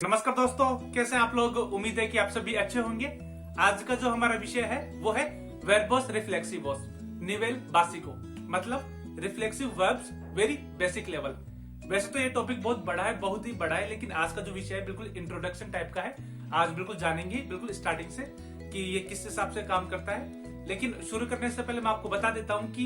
नमस्कार दोस्तों, कैसे हैं आप लोग। उम्मीद है कि आप सभी अच्छे होंगे। आज का जो हमारा विषय है वो है वर्बोस रिफ्लेक्सिवोस निवेल बासिको, मतलब reflexive verbs very basic level. वैसे तो ये टॉपिक बहुत बड़ा है, बहुत ही बड़ा है, लेकिन आज का जो विषय है बिल्कुल इंट्रोडक्शन टाइप का है। आज बिल्कुल जानेंगे बिल्कुल स्टार्टिंग से कि ये किस हिसाब से काम करता है। लेकिन शुरू करने से पहले मैं आपको बता देता हूँ कि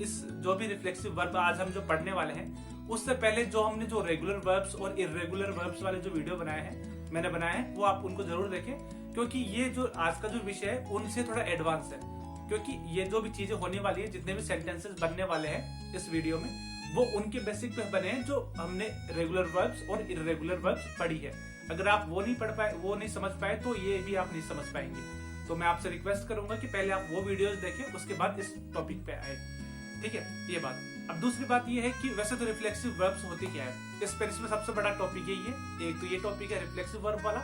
इस जो भी रिफ्लेक्सिव वर्ब आज हम जो पढ़ने वाले हैं, उससे पहले जो हमने जो रेगुलर वर्ब्स और इर्रेगुलर वर्ब्स वाले जो वीडियो बनाए हैं, मैंने बनाए हैं, वो आप उनको जरूर देखें, क्योंकि ये जो आज का जो विषय है उनसे थोड़ा एडवांस है। क्योंकि ये जो भी चीजें होने वाली है, जितने भी सेंटेंसेस बनने वाले हैं इस वीडियो में, वो उनके बेसिक पे बने हैं जो हमने रेगुलर वर्ब्स और इर्रेगुलर वर्ब्स पढ़ी है। अगर आप वो नहीं पढ़ पाए, वो नहीं समझ पाए, तो ये भी आप नहीं समझ पाएंगे। तो मैं आपसे रिक्वेस्ट करूंगा कि पहले आप वो वीडियोस देखें, उसके बाद इस टॉपिक पे आए। ठीक है, ये बात। अब दूसरी बात ये है कि वैसे तो रिफ्लेक्सिव वर्ब्स होती क्या है, इस पर इसमें सबसे बड़ा टॉपिक यही है। एक तो ये टॉपिक है रिफ्लेक्सिव वर्ब वाला,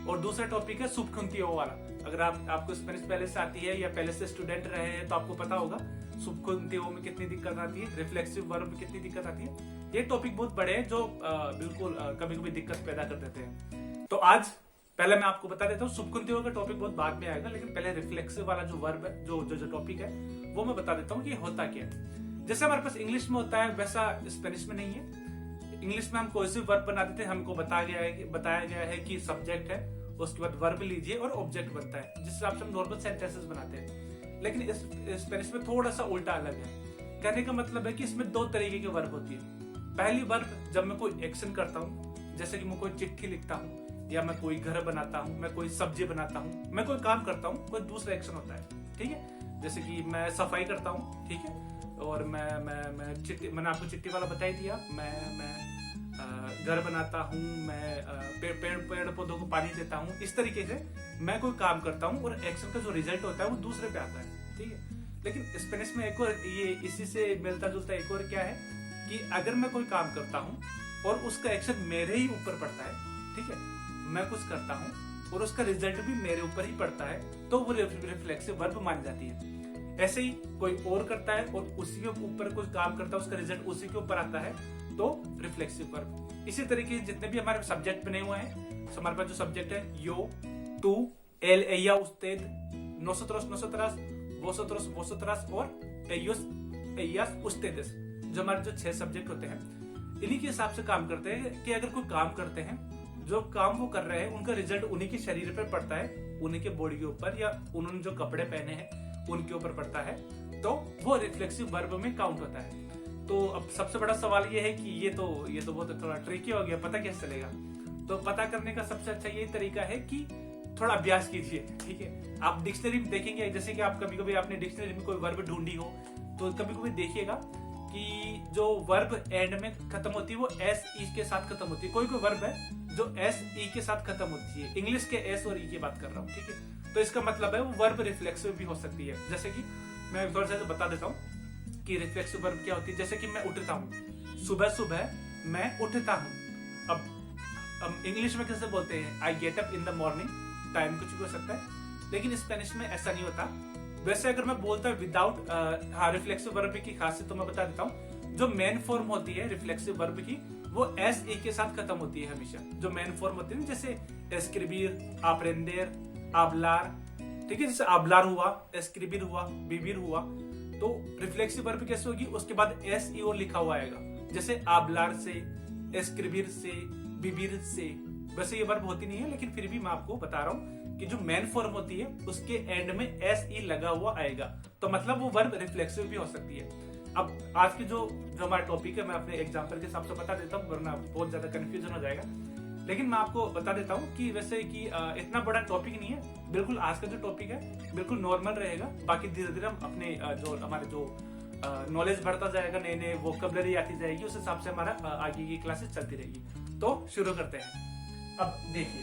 और दूसरा टॉपिक है सुबखुंतियो वाला। अगर आपको स्पेनिश पहले से आती है या पहले से स्टूडेंट रहे हैं तो आपको पता होगा सुबखुंतियो में कितनी दिक्कत आती है, रिफ्लेक्सिव वर्ब में कितनी दिक्कत आती है। ये टॉपिक बहुत बड़े हैं जो बिल्कुल कभी कभी दिक्कत पैदा कर देते हैं। तो आज पहले मैं आपको बता देता हूँ, सुबखुंतियो का टॉपिक बहुत बाद में आएगा, लेकिन पहले रिफ्लेक्सिव वाला जो वर्ब है, जो टॉपिक है, वो मैं बता देता हूँ कि होता क्या है। जैसे हमारे पास इंग्लिश में होता है वैसा स्पेनिश में नहीं है। इंग्लिश में हम कोहेसिव वर्ब बना देते हैं, हमको बताया गया है कि सब्जेक्ट है, उसके बाद वर्ब लीजिए और ऑब्जेक्ट बनता है, जिस हिसाब से हम नॉर्मल सेंटेंसेस बनाते हैं। लेकिन इस स्पेनिश में थोड़ा सा उल्टा अलग है। कहने का मतलब है कि इसमें दो तरीके की वर्ब होती है। पहली वर्ब जब मैं कोई एक्शन करता हूँ, जैसे कि मैं कोई चिट्ठी लिखता हूँ, या मैं कोई घर बनाता हूँ, मैं कोई सब्जी बनाता हूँ, मैं कोई काम करता हूँ, कोई दूसरा एक्शन होता है। ठीक है, जैसे कि मैं सफाई करता हूँ, ठीक है, और मैं चिट्ठी, मैंने आपको चिट्ठी वाला बता ही दिया। मैं घर बनाता हूँ, मैं पेड़ पौधों को पानी देता हूँ। इस तरीके से मैं कोई काम करता हूँ और एक्शन का जो रिजल्ट होता है वो दूसरे पे आता है। ठीक है, लेकिन स्पेनिश में एक और ये इसी से मिलता जुलता एक और क्या है कि अगर मैं कोई काम करता हूँ और उसका एक्शन मेरे ही ऊपर पड़ता है, ठीक है, मैं कुछ करता हूँ और उसका रिजल्ट भी मेरे ऊपर ही पड़ता है, तो वो रिफ्लेक्सिव वर्ब मानी जाती है। ऐसे ही कोई और करता है और उसी के ऊपर कुछ काम करता है, उसका रिजल्ट उसी के ऊपर आता है, तो रिफ्लेक्सिव वर्ब। इसी तरीके से जितने भी हमारे सब्जेक्ट बने हुए हैं, हमारे पास जो सब्जेक्ट है यो, तू, एल, एया, उस्तेद, नोसोट्रोस, नोसोट्रास, वोसोट्रोस, वोसोट्रास और एयोस, एयास, उस्तेदस, जो हमारे जो 6 सब्जेक्ट होते हैं, इन्हीं के हिसाब से काम करते हैं कि अगर कोई काम करते हैं, जो काम वो कर रहे हैं उनका रिजल्ट उन्हीं के शरीर पर पड़ता है, उन्हीं के बॉडी के ऊपर, या उन्होंने जो कपड़े पहने हैं उनके ऊपर पड़ता है, तो वो रिफ्लेक्सिव वर्ब में काउंट होता है। तो अब सबसे बड़ा सवाल ये है कि ये तो बहुत थोड़ा ट्रिकी हो गया, पता कैसे चलेगा। तो पता करने का सबसे अच्छा ये तरीका है कि थोड़ा अभ्यास कीजिए। ठीक है, आप डिक्शनरी में देखेंगे, जैसे कि आप कभी कभी आपने डिक्शनरी में कोई वर्ब ढूंढी हो, तो कभी कभी देखिएगा कि जो वर्ब एंड में खत्म होती है वो एस ई के साथ खत्म होती है। कोई वर्ब है जो एस ई के साथ खत्म होती है, इंग्लिश के एस और ई की बात कर रहा हूँ। ठीक है, तो इसका मतलब है वो वर्ब रिफ्लेक्सिव भी हो सकती है। जैसे कि मैं थोड़ा सा बता देता हूँ कि रिफ्लेक्सिव वर्ब क्या होती है। जैसे कि मैं उठता हूँ, सुबह सुबह मैं उठता हूँ। अब इंग्लिश में कैसे बोलते हैं, I get up in the morning, time कुछ भी हो सकता है, लेकिन स्पेनिश में ऐसा नहीं होता। वैसे अगर मैं बोलता हूँ विदाउट रिफ्लेक्सिव वर्ब की खासियत तो मैं बता देता हूँ। जो मेन फॉर्म होती है रिफ्लेक्सिव वर्ब की, वो एस ए के साथ खत्म होती है हमेशा। जो मेन फॉर्म होती है, जैसे एस्क्रिबीर, आप्रेंडेर, आबलार, ठीक है, जैसे आबलार हुआ, एस्क्रिबिर हुआ, बिबिर हुआ, तो रिफ्लेक्सिव वर्ब कैसे होगी, उसके बाद एस ई और लिखा हुआ आएगा, जैसे आबलार से, एस्क्रिबिर से, बिबिर से। वैसे ये वर्ब होती नहीं है, लेकिन फिर भी मैं आपको बता रहा हूँ कि जो मेन फॉर्म होती है उसके एंड में एस ई लगा हुआ आएगा, तो मतलब वो वर्ब रिफ्लेक्सिव भी हो सकती है। अब आज की जो हमारा टॉपिक है, मैं अपने एग्जांपल के हिसाब से बता देता हूँ, वरना बहुत ज्यादा कंफ्यूजन हो जाएगा। लेकिन मैं आपको बता देता हूँ कि वैसे कि इतना बड़ा टॉपिक नहीं है, बिल्कुल आज का जो टॉपिक है बिल्कुल नॉर्मल रहेगा। बाकी धीरे धीरे हम अपने हमारे जो नॉलेज बढ़ता जाएगा, नए नए वोकैबुलरी आती जाएगी, उस हिसाब से हमारा आगे की क्लासेस चलती रहेगी। तो शुरू करते हैं। अब देखिए,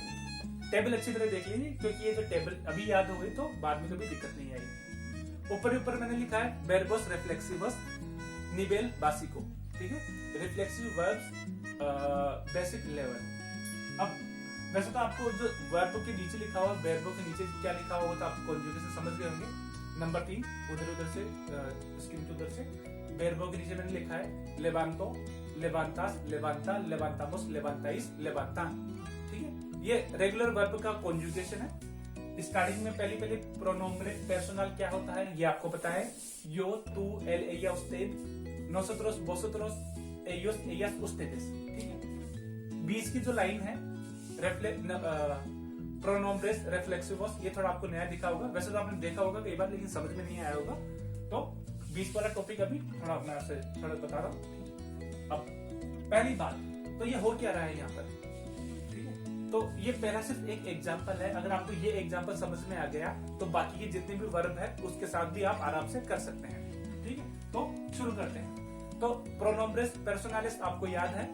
टेबल अच्छी तरह देख लीजिए, क्योंकि ये जो टेबल अभी याद हो गई तो बाद में कभी दिक्कत नहीं आएगी। ऊपर मैंने लिखा है वर्बोस रिफ्लेक्सिवस निवेल बासिको। ठीक है, रिफ्लेक्सिव वर्ब्स बेसिक लेवल। अब वैसे तो आपको जो वर्ब के नीचे लिखा हुआ, वर्बों के नीचे क्या लिखा हुआ तो आप कॉन्जुगेशन समझ गए होंगे। नंबर 3 उधर से स्क्रीन के उधर से वर्बों के नीचे मैंने लिखा है लेवांतो, लेवांतास, लेवांता, लेवांतामोस, लेवांताइस, लेवांतान। ठीक ये रेगुलर वर्ब का कॉन्जुगेशन है। स्टार्टिंग में पहले प्रोनोम्bre पर्सनल क्या होता है ये आपको पता है, yo, tú, él, ella, usted, nosotros, vosotros, ellos, ellas, ustedes, ठीक है। बीच की जो लाइन है प्रोनोम्ब्रेस रिफ्लेक्सिवोस, ये थोड़ा आपको नया दिखा होगा, वैसे तो आपने देखा होगा कई बार लेकिन समझ में नहीं आया होगा, तो बीच वाला टॉपिक अभी थोड़ा मैं आपसे थोड़ा बता रहा हूँ। अब पहली बात तो ये हो क्या रहा है यहाँ पर, ठीक है। तो ये पहला सिर्फ एक एग्जांपल है, अगर आपको ये एग्जांपल समझ में आ गया तो बाकी के जितने भी वर्ब है उसके साथ भी आप आराम से कर सकते हैं, ठीक है। तो शुरू करते हैं। तो प्रोनोम्ब्रेस पर्सनालिस आपको याद है,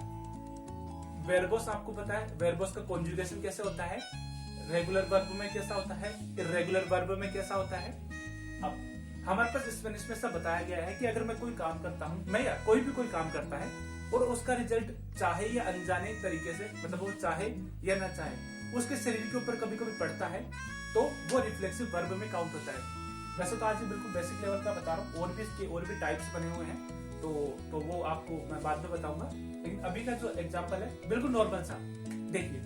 वेर्बोस आपको पता है, वेर्बोस का कॉन्जुगेशन कैसे होता है, रेगुलर वर्ब में कैसा होता है, इर्रेगुलर वर्ब में कैसा होता है। अब हमारे पास स्पेनिश में सब बताया गया है कि अगर मैं कोई काम करता हूं, मैं या कोई भी कोई काम करता है और उसका रिजल्ट चाहे या अनजाने तरीके से, मतलब वो चाहे या ना चाहे उसके शरीर के ऊपर कभी कभी पड़ता है तो वो रिफ्लेक्सिव वर्ब में काउंट होता है। वैसे तो आज बिल्कुल बेसिक लेवल का बता रहा हूँ, और भी इसके और भी टाइप्स बने हुए हैं, तो वो आपको मैं बाद में बताऊंगा, लेकिन अभी का जो एग्जाम्पल है बिल्कुल नॉर्मल सा देखिए।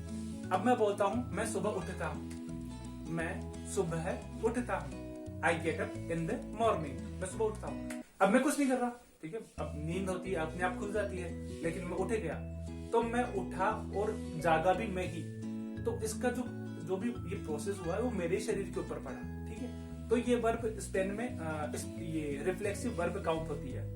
अब मैं बोलता हूँ मैं सुबह उठता हूँ, मैं सुबह उठता हूँ, I get up in the morning, मैं सुबह उठता हूँ। अब मैं कुछ नहीं कर रहा, ठीक है, अब नींद होती है अपने आप खुल जाती है, लेकिन मैं उठ गया तो मैं उठा और जागा भी मैं ही, तो इसका जो भी ये प्रोसेस हुआ है वो मेरे शरीर के ऊपर पड़ा, ठीक है। तो ये वर्ब स्पेन में ये रिफ्लेक्सिव वर्ब काउंट होती है।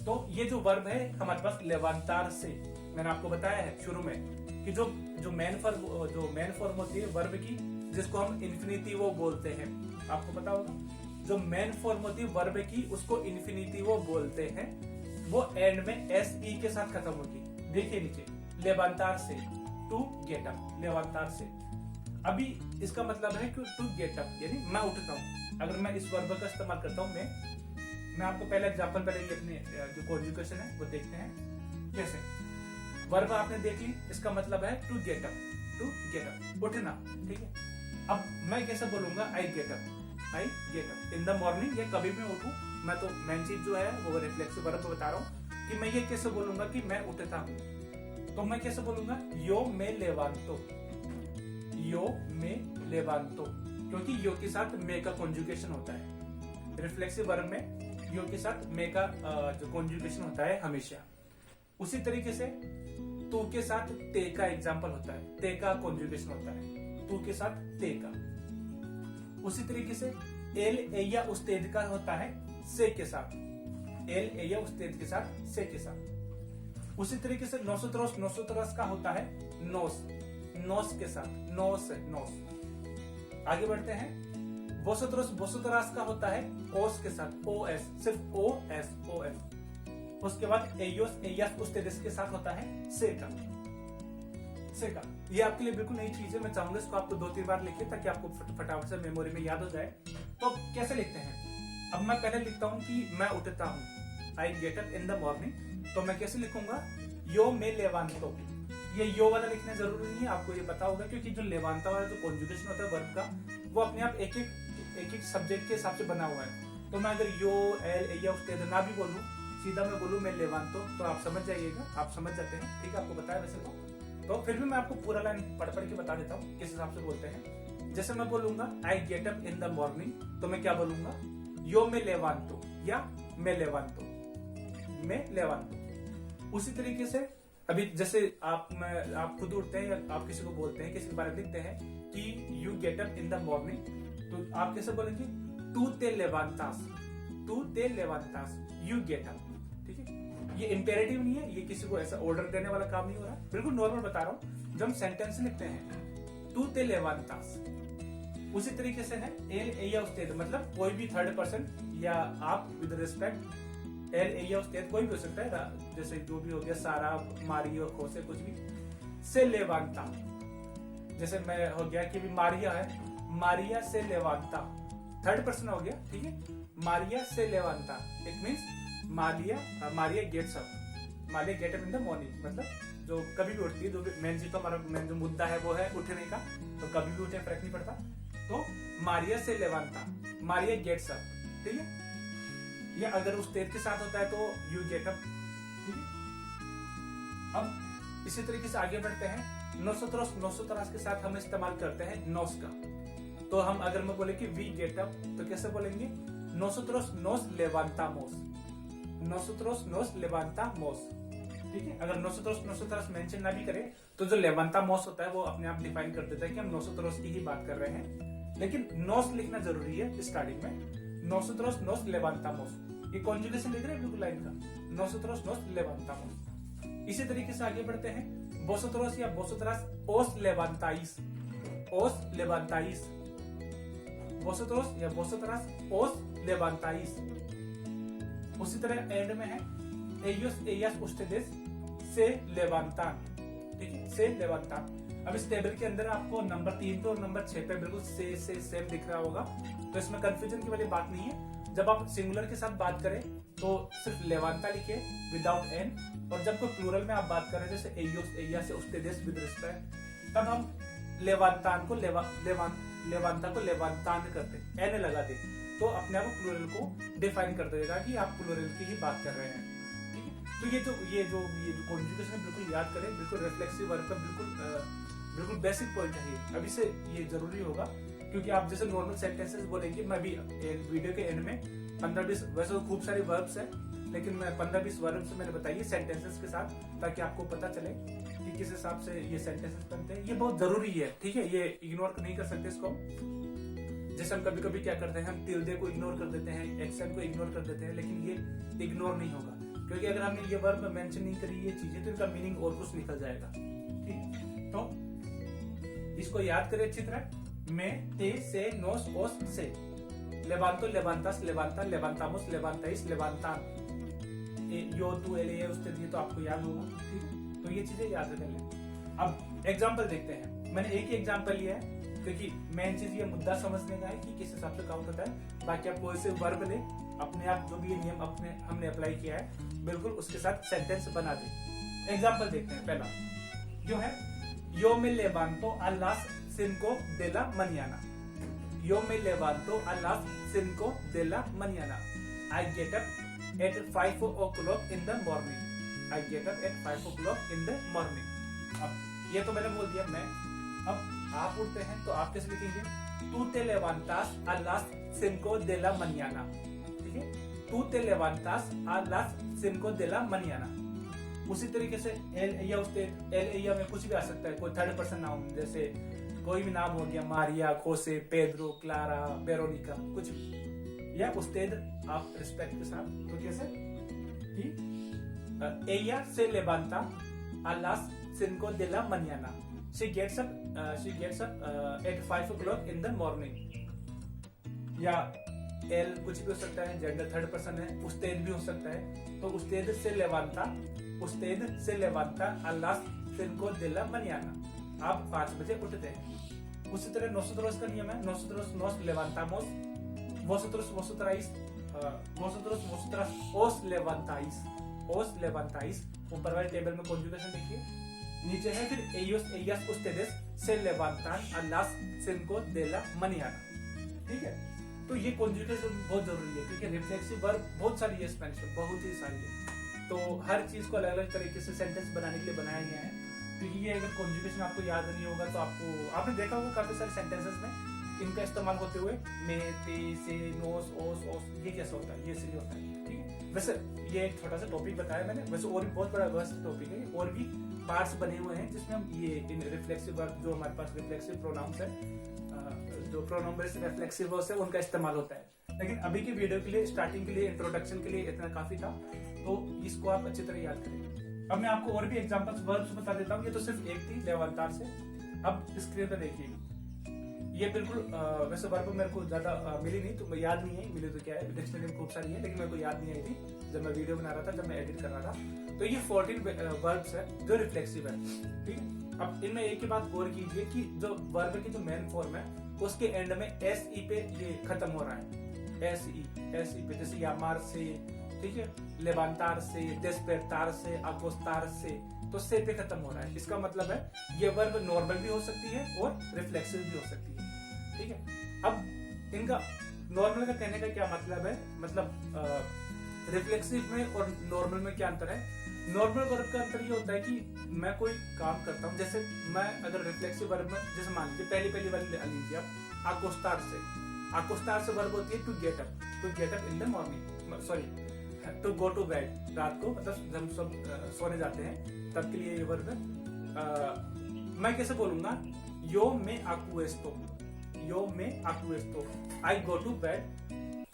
तो ये जो वर्ब है हमारे पास लेवांतार से, मैंने आपको बताया है शुरू में कि जो मेन फॉर्म होती है वर्ब की, जिसको हम इन्फिनिटिवो बोलते हैं, आपको पता होगा, जो मेन फॉर्म होती है वर्ब की उसको इन्फिनिटिवो बोलते हैं, वो एंड में एस ई के साथ खत्म होगी। देखिए नीचे, लेवांतार से, टू गेट अप, लेवांतार से। अभी इसका मतलब है कि टू गेट अप यानी मैं उठता हूँ। अगर मैं इस वर्ब का इस्तेमाल करता हूँ, मैं आपको पहला एग्जांपल, पहले अपने जो कॉन्जुगेशन है वो देखते हैं कैसे। वर्ब आपने देख ली, इसका मतलब है टू गेट अप, उठना, ठीक है। अब मैं कैसे बोलूंगा, I get up in the morning, या कभी भी उठूं, मैं तो मेन चीज जो है वो रिफ्लेक्सिव वर्ब बता रहा हूँ कि मैं ये कैसे बोलूंगा कि मैं उठता हूँ, तो मैं कैसे बोलूंगा, यो me levanto, क्योंकि यो के साथ मे का कॉन्जुगेशन होता है। रिफ्लेक्सिव वर्ब में यो के साथ मे का जो कॉन्जुगेशन होता है हमेशा। उसी तरीके से तू के साथ ते का एग्जाम्पल होता है, ते का कॉन्जुगेशन होता है, तू के साथ ते का। उसी तरीके से एल एया उस्तेद का होता है से के साथ, एल एया उस्तेद के साथ, से के साथ। उसी तरीके से नोसोत्रस का होता है नोस के साथ, नोस। आगे बढ़ते हैं, बोसोतरास का होता है ओस के साथ, ओएस, सिर्फ ओएस। उसके बाद एयोस एयास उस्तेदिस के साथ होता है से का। ये आपके लिए बिल्कुल नई चीज है, मैं चाहूंगा इसको आपको 2-3 बार लिखिए ताकि आपको फटाफट से मेमोरी में याद हो जाए। तो कैसे लिखते हैं, अब मैं पहले लिखता हूँ कि मैं उठता हूँ, I get up in the morning, तो मैं कैसे लिखूंगा, यो me levanto। ये यो वाला लिखना जरूरी नहीं है, आपको ये पता होगा, क्योंकि जो लेवांता वाला जो कॉन्जुगेशन होता है वर्ब का, वो अपने आप एक एक सब्जेक्ट के हिसाब से बना हुआ है। तो मैं अगर यो एल एया उस्तेद ना भी बोलूं, सीधा मैं बोलूं मैं लेवांतो, तो आप समझ जाइएगा, आप समझ जाते हैं, ठीक है, आपको बताया वैसे तो फिर भी मैं आपको पूरा लाइन पढ़ के बता देता हूँ किस हिसाब से बोलते हैं। जैसे मैं बोलूंगा I get up in the morning, तो मैं क्या बोलूंगा, यो me levanto या मैं लेवांतो। उसी तरीके से अभी जैसे आप खुद उठते हैं या आप किसी को बोलते हैं, किसी के बारे में लिखते हैं कि you get up in the morning, तो आप कैसे बोलेंगे, tú te levantas, you get up, ठीक है। ये इंपेरेटिव नहीं है, ये किसी को ऐसा ऑर्डर देने वाला काम नहीं हो रहा, बिल्कुल नॉर्मल बता रहा हूँ। जब हम सेंटेंस लिखते हैं tú te levantas, उसी तरीके से है एल एया उस्तेद, मतलब कोई भी थर्ड पर्सन या आप विद रिस्पेक्ट, एल एया उस्तेद कोई भी हो सकता है, जैसे जो भी हो गया, सारा, मारियो, खोसे, कुछ भी, से लेवांता, जैसे मैं हो गया कि मारिया है, मारिया से लेवांता, थर्ड पर्सन हो गया, ठीक है, मारिया से लेवांता, it means Maria gets up, Maria get up in the morning, मतलब जो कभी भी उठती है, जो भी मेन चीज, तो हमारा मेन जो मुद्दा है वो है उठने का, तो कभी भी उठे फर्क नहीं पड़ता, तो मारिया से लेवांता, मारिया गेट्स अप, ठीक है। या अगर उस तेज के साथ होता है तो यू गेट अप, ठीक है। अब इसी तरीके से आगे बढ़ते हैं, नोसोट्रोस नोसोट्रास के साथ हम इस्तेमाल करते हैं नोस का। तो हम अगर मैं बोले कि वी गेट अप तो कैसे बोलेंगे? नोसोट्रोस नोस लेवांतामोस, नोसोट्रोस नोस लेवांतामोस। ठीक है, अगर नोसोट्रोस नोसोट्रास मेंशन ना भी करे तो जो लेवांतामोस होता है वो अपने आप डिफाइन कर देता है कि हम नोसोट्रोस की ही बात कर रहे हैं। लेकिन नोस लिखना जरूरी है स्टार्टिंग में, नोसोट्रोस नोस लेवांतामोस। ये कॉन्जुगेशन लिख रहे हैं बिल्कुल लाइन का, नोसोट्रोस नोस लेवांतामोस। इसी तरीके से आगे बढ़ते हैं, बोसोट्रोस या बोसोट्रास ओस लेवांताइस, ओस लेवांताइस, बोसोट्रोस या बोसोट्रास ओस लेवांताइस। उसी तरह एंड में है एयोस एयास उस्टेडिस से लेवांतान। ठीक है, से लेवांतान। अब इस टेबल के अंदर आपको नंबर 3 पे और नंबर 6 पे बिल्कुल से सेम दिख रहा होगा, तो इसमें कंफ्यूजन की वाली बात नहीं है। जब आप सिंगुलर के साथ बात करें तो सिर्फ लेवांता लिखे विदाउट एन, और जब कोई प्लूरल में आप बात करें जैसे एयोस एयास उस्टेडिस विद रिस्पेक्ट, तब हम लेवांतान को लेवांता को लेवांतान करते, एन लगा दे तो अपने आप प्लूरल को डिफाइन कर देगा कि आप प्लूरल की ही बात कर रहे हैं। ठीक है, तो ये जो कॉन्जुगेशन है बिल्कुल याद करें, बिल्कुल रिफ्लेक्सिव वर्ब का बिल्कुल बेसिक पॉइंट है। अभी से ये जरूरी होगा क्योंकि आप जैसे नॉर्मल सेंटेंसेस बोलेंगे, मैं भी वीडियो के एंड में 15-20 वैसे तो खूब सारे वर्ब्स हैं, लेकिन मैं 15-20 वर्ब्स मैंने बताइए सेंटेंसेस के साथ, ताकि आपको पता चले कि किस हिसाब से ये सेंटेंसेस बनते हैं। ये बहुत जरूरी है, ठीक है, ये इग्नोर नहीं कर सकते इसको। जैसे हम कभी कभी क्या करते हैं, हम टिल्डे को इग्नोर कर देते हैं, एक्सेंट को इग्नोर कर देते हैं, लेकिन ये इग्नोर नहीं होगा क्योंकि अगर हमने ये वर्ब में मेंशन नहीं करी ये चीजें तो इनका मीनिंग और कुछ निकल जाएगा। ठीक, तो इसको याद करें अच्छी तरह। में, ते, से, नोस, ओस, से, लेवांतो, लेवांतास, लेवांता, लेवांतामोस, लेवांताइस, लेवांतान, यो, तू, एले, ये उससे दिए तो आपको याद होगा। ठीक है, तो ये चीजें याद कर लें। अब एग्जाम्पल देखते हैं। मैंने एक ही एग्जाम्पल लिया है क्योंकि मेन चीज ये मुद्दा समझने का है कि किस हिसाब से काउंट होता है। बाकी आप कोई से वर्ब ले, अपने आप जो भी ये नियम हमने अप्लाई किया है बिल्कुल उसके साथ सेंटेंस बना दे। एग्जाम्पल देखते हैं। पहला जो है, यो me levanto a las 5 de la mañana, yo me levanto a las 5 de la mañana, I get up at 5 o'clock in the morning, I get up at 5 o'clock in the morning। अब ये तो मैंने बोल दिया मैं। अब आप उठते हैं तो आप कैसे लिखेंगे? tú te levantas a las 5 de la mañana। ठीक है, tú te levantas a las 5 de la mañana। उसी तरीके से एल या उसते एल या में कुछ भी आ सकता है, कोई थर्ड पर्सन नाउन, जैसे कोई भी नाम हो गया, मारिया, खोसे, पेड्रो, क्लारा, वेरोनिका, कुछ भी, या उस्तेद आप रिस्पेक्ट के साथ। तो कैसे कि एया से लेवांता a las 5 de la mañana, she gets up at 5 o'clock in the morning। या एल कुछ भी हो सकता है, जेंडर थर्ड पर्सन है, उस्तेद भी हो सकता है, तो उस्तेद से लेवांता, usted se levanta a las 5 de la mañana, आप 5 बजे उठते हैं। उसी तरह nosotros का नियम है, nosotros nos levantamos, vosotros vosotrais, vosotros vosotras os levantáis, os levantáis। ऊपर वाले टेबल में कॉन्जुगेशन देखिए, नीचे है फिर ellos ellas ustedes se levantan a las 5 de la mañana। ठीक है, तो ये कॉन्जुगेशन बहुत जरूरी है क्योंकि रिफ्लेक्सिव वर्ब बहुत सारी है स्पेनिश में, बहुत ही सारी है। तो हर चीज को अलग अलग तरीके से सेंटेंस बनाने के लिए बनाया गया है। क्योंकि ये अगर कॉन्जुगेशन आपको याद नहीं होगा तो आपने देखा होगा काफी सारे सेंटेंसेस में इनका इस्तेमाल होते हुए, में, ते, से, नोस, ओस, ओस, ये कैसा होता है, ये सही होता है। ठीक है, वैसे ये एक छोटा सा टॉपिक बताया मैंने, वैसे और भी बहुत बड़ा वर्स्ट टॉपिक है, और भी पार्ट्स बने हुए हैं जिसमें हम ये इन रिफ्लेक्सिव वर्ब जो हमारे पास रिफ्लेक्सिव प्रोनाउंस है, जो प्रोनाउन बेस्ड रिफ्लेक्सिव वर्ब्स है उनका इस्तेमाल होता है। लेकिन अभी की वीडियो के लिए, स्टार्टिंग के लिए, इंट्रोडक्शन के लिए इतना काफी था, तो इसको आप अच्छी तरह याद करें। अब मैं आपको और भी एग्जांपल्स वर्ब्स बता देता हूँ, ये तो सिर्फ एक थी लेवांतार से। अब स्क्रीन पे देखिए, ये बिल्कुल वैसे वर्ब मेरे को ज्यादा मिली नहीं, तो याद नहीं है, मिली तो क्या है, डिक्शनरी में खूब सारी है, लेकिन मेरे को याद नहीं आई थी जब मैं वीडियो बना रहा था, जब मैं एडिट कर रहा था। तो ये 14 वर्ब्स है जो रिफ्लेक्सिव है। ठीक है, अब इनमें एक ही बात गौर कीजिए कि जो वर्ब की जो मेन फॉर्म है उसके एंड में एस ई पे ये खत्म हो रहा है, एस ई पे, जैसे यामार से, ठीक है, लेवांतार से, despertar से, acostar से, तो से पे खत्म हो रहा है। इसका मतलब है ये वर्ब नॉर्मल भी हो सकती है और रिफ्लेक्सिव भी हो सकती है। ठीक है, अब इनका नॉर्मल का कहने का क्या मतलब है, मतलब रिफ्लेक्सिव में और नॉर्मल में क्या अंतर है? नॉर्मल वर्ब का अंतर ये होता है कि मैं कोई काम करता हूँ, जैसे मैं अगर रिफ्लेक्सिव वर्ब में, जैसे मान लीजिए पहली वाली ले लीजिए आप, आकोस्टार से वर्ब होती है to get up in the morning, sorry to go to bed, रात को मतलब हम सब सोने जाते हैं तब के लिए ये वर्ब है। मैं कैसे बोलूंगा, यो में आकुएस्तो, आई गो टू बेड,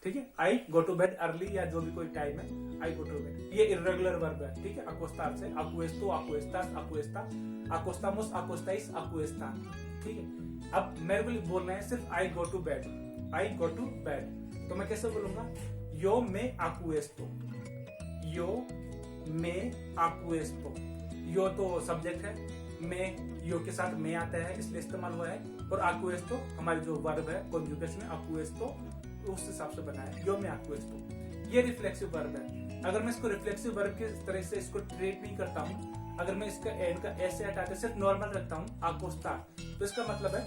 ठीक है, आई गो टू बेड अर्ली या जो भी कोई टाइम है, आई गो टू बेड, ये इर्रेगुलर वर्ब है, ठीक है। अकोस्टार से अकुएस्तो, अकुएस्तास, अकुएस्ता, अकोस्तामोस, अकोस्ताइस, अकुएस्ता, ठीक है। अब मेरे को बोलना है सिर्फ आई गो टू बेड, तो मैं कैसे बोलूंगा, यो में आकुएस्तो, यो तो सब्जेक्ट है, में यो के साथ में आता है इसलिए इस्तेमाल हुआ है, और आकुएस्तो हमारी जो वर्ब है कॉन्जुगेशन में आकुएस्तो उस हिसाब से बना है, यो में आकुएस्तो। ये रिफ्लेक्सिव वर्ब है। अगर मैं इसको रिफ्लेक्सिव वर्ब के तरह से इसको ट्रीट नहीं करता हूँ, अगर मैं इसका एंड का ऐसे हटाकर सिर्फ नॉर्मल रखता हूँ आकोस्ता, तो इसका मतलब है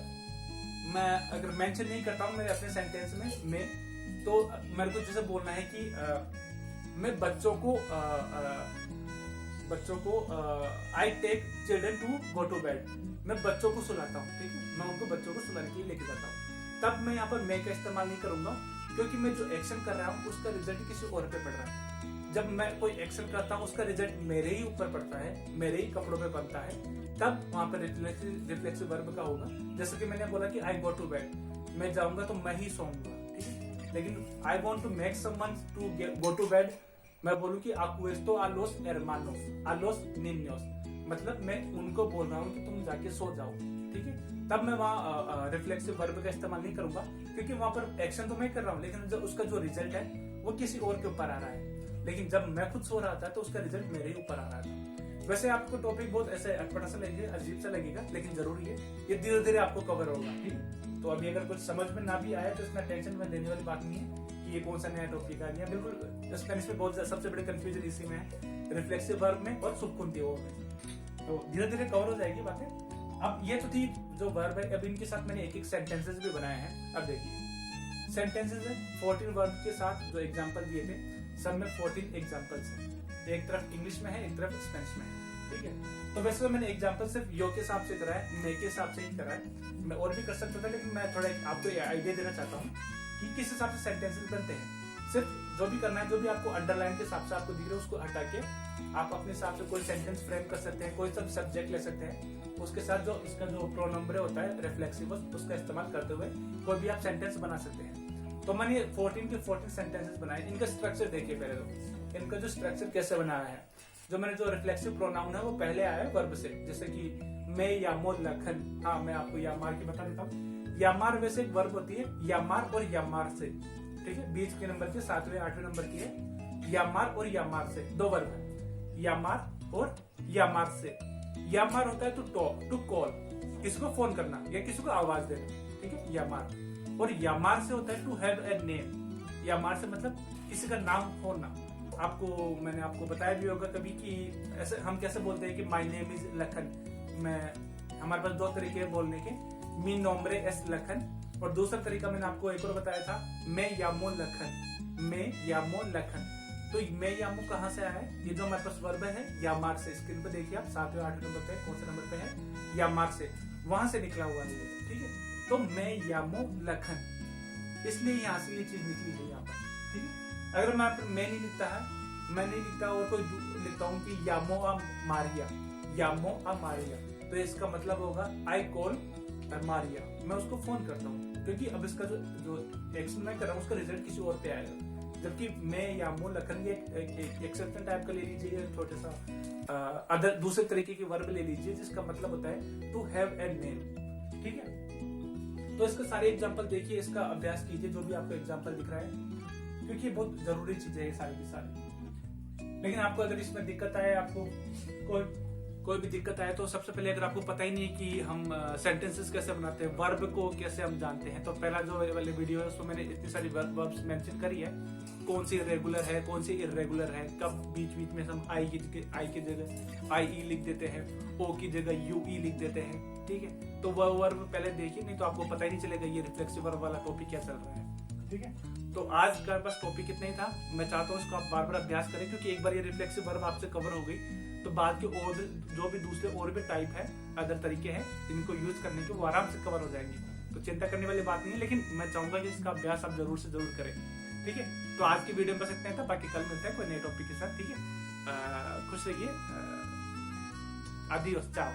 मैं अगर मेंशन नहीं करता हूँ मेरे अपने सेंटेंस में तो मेरे को जैसे बोलना है कि मैं बच्चों को I take children to go to bed, मैं बच्चों को सुलाता हूँ, ठीक है, मैं उनको बच्चों को सुलाने के लिए लेके जाता हूँ। तब मैं यहाँ पर मैं का इस्तेमाल नहीं करूंगा, क्योंकि मैं जो एक्शन कर रहा हूँ उसका रिजल्ट किसी और पे पड़ रहा है। जब मैं कोई एक्शन करता हूँ उसका रिजल्ट मेरे ही ऊपर पड़ता है, मेरे ही कपड़ों पे बनता है, तब वहां पर रिफ्लेक्सिव वर्ब का होगा। जैसे कि मैंने बोला कि आई गो टू बेड, मैं जाऊंगा तो मैं ही सोऊंगा, ठीक है। लेकिन I want to make someone to go to bed, मैं बोलूँ कि acuesto a los hermanos, a los niños, मतलब मैं उनको बोल रहा हूँ कि तुम जाके सो जाओ, ठीक है। तब मैं वहाँ रिफ्लेक्सिव वर्ब का इस्तेमाल नहीं करूंगा, क्योंकि वहां पर एक्शन तो मैं कर रहा हूँ, लेकिन जब उसका जो रिजल्ट है वो किसी और के ऊपर आ रहा है। लेकिन जब मैं खुद सो रहा था तो उसका रिजल्ट मेरे ही ऊपर आ रहा था। वैसे आपको टॉपिक बहुत ऐसे अटपटा सा लगेगा, अजीब सा लगेगा, लेकिन जरूरी है, ये धीरे धीरे आपको कवर होगा, ठीक है। तो अभी अगर कुछ समझ में ना भी आया तो इसमें टेंशन में लेने वाली बात नहीं है कि ये कौन सा नया टॉपिक आ गया। बिल्कुल इसमें बहुत सबसे बड़ी कंफ्यूजन इसी में है, रिफ्लेक्सिव वर्ब में और सुबकुंटियो में। तो धीरे धीरे कवर हो जाएगी बातें। अब ये तो थी जो वर्ब है, अब इनके साथ मैंने एक सेंटेंसेस भी बनाए हैं। अब देखिए सेंटेंसेस है 14 वर्ब के साथ जो एग्जांपल दिए थे, सब में 14 एग्जांपल्स हैं। एक तरफ इंग्लिश में है, एक तरफ स्पेनिश में है, ठीक है। तो वैसे तो मैंने एग्जांपल सिर्फ यो के हिसाब से करा है, मे के हिसाब से ही करा है। मैं और भी कर सकता था, लेकिन मैं थोड़ा आपको आइडिया देना चाहता हूँ कि किस हिसाब से सेंटेंसेस बनते हैं। सिर्फ जो भी करना है, जो भी आपको अंडरलाइन के हिसाब से आपको दिख रहा है उसको हटा के आप अपने हिसाब से कोई सेंटेंस फ्रेम कर सकते हैं, कोई सब सब्जेक्ट ले सकते हैं, उसके साथ जो इसका जो प्रोनंबर होता है रिफ्लेक्सिव उसका इस्तेमाल करते हुए कोई भी आप सेंटेंस बना सकते हैं। तो मैंने 14 के 14 सेंटेंसेस बनाए। इनका स्ट्रक्चर देखिए पहले तो, इनका जो स्ट्रक्चर कैसे बनाया है। जो मैंने जो रिफ्लेक्सिव प्रोनाउन है वो पहले आया है वर्ब से, जैसे कि मैं यामो लखन। हाँ, मैं आपको यामार की बता देता हूँ। यामार वैसे एक वर्ब होती है, यामार और यामार से, ठीक है। बीच के नंबर के 7वें 8वें नंबर की है। यामार और यामार से दो वर्ब है, यामार और यामार से। यामार होता है टू टॉक, टू कॉल, किसी को फोन करना या किसी को आवाज देना, ठीक है, यामार। और यामार से होता है टू हैव ए नेम। यामार से मतलब किसी का नाम होना। मैंने आपको बताया भी होगा कभी कि ऐसे हम कैसे बोलते हैं कि माय नेम इज लखन। हमारे पास दो तरीके हैं बोलने के, मी नोम्ब्रे एस लखन, और दूसरा तरीका मैंने आपको एक और बताया था, मैं यामो लखन, मैं यामो लखन। तो मैं यामो कहाँ से आया है? ये जो हमारे पास वर्ब है यामार से, स्क्रीन पे देखिए आप 7वें 8वें नंबर पे कौन से नंबर पे है, यामार से, वहां से निकला हुआ है, ठीक है। तो मैं यामो लखन, इसलिए यहाँ से ये चीज निकली है यहाँ पर, ठीक है। अगर मैं नहीं लिखता है, मैं नहीं लिखता और कोई लिखता हूँ कि यामो आ मारिया, यामो आ मारिया, तो इसका मतलब होगा आई कॉल मारिया, मैं उसको फोन करता हूँ, क्योंकि अब इसका जो एक्शन मैं कर रहा हूँ उसका रिजल्ट किसी और पे आएगा। जबकि मैं यामो लखन ये एक्सेप्शन टाइप का ले लीजिए, छोटे सा अदर दूसरे तरीके की वर्ब ले लीजिए जिसका मतलब होता है टू हैव ए नेम, ठीक है। तो इसके सारे एग्जांपल देखिए, इसका अभ्यास कीजिए जो भी आपको एग्जांपल दिख रहा है, क्योंकि बहुत जरूरी चीजें है सारी की सारी। लेकिन आपको अगर इसमें दिक्कत आए, आपको कोई भी दिक्कत आए, तो सबसे पहले अगर आपको पता ही नहीं कि हम सेंटेंसेस कैसे बनाते हैं, वर्ब को कैसे हम जानते हैं, तो पहला जो वाले वीडियो है उसमें मैंने इतनी सारी वर्ब्स मेंशन करी है, कौन सी रेगुलर है, कौन सी इर्रेगुलर है, कब बीच बीच में हम आई की जगह आई ई लिख देते हैं, ओ की जगह यू ई लिख देते हैं, ठीक है। तो वह वर्ब पहले देखिए, नहीं तो आपको पता ही नहीं चलेगा ये रिफ्लेक्सिव वर्ब वाला टॉपिक क्या चल रहा है, ठीक है। तो आज का बस टॉपिक इतना ही था। मैं चाहता हूँ इसको आप बार बार अभ्यास करें, क्योंकि एक बार ये रिफ्लेक्सिव वर्ब आपसे कवर हो गई तो बाद के और जो भी दूसरे और भी टाइप है, अदर तरीके हैं इनको यूज करने के, वो आराम से कवर हो जाएंगे। तो चिंता करने वाली बात नहीं है, लेकिन मैं चाहूंगा कि इसका अभ्यास आप जरूर से जरूर करें। ठीक है, तो आज की वीडियो में बस इतना ही था, बाकी कल मिलते हैं कोई नए टॉपिक के साथ। ठीक है, खुश रहिए। आदियोस, चाओ।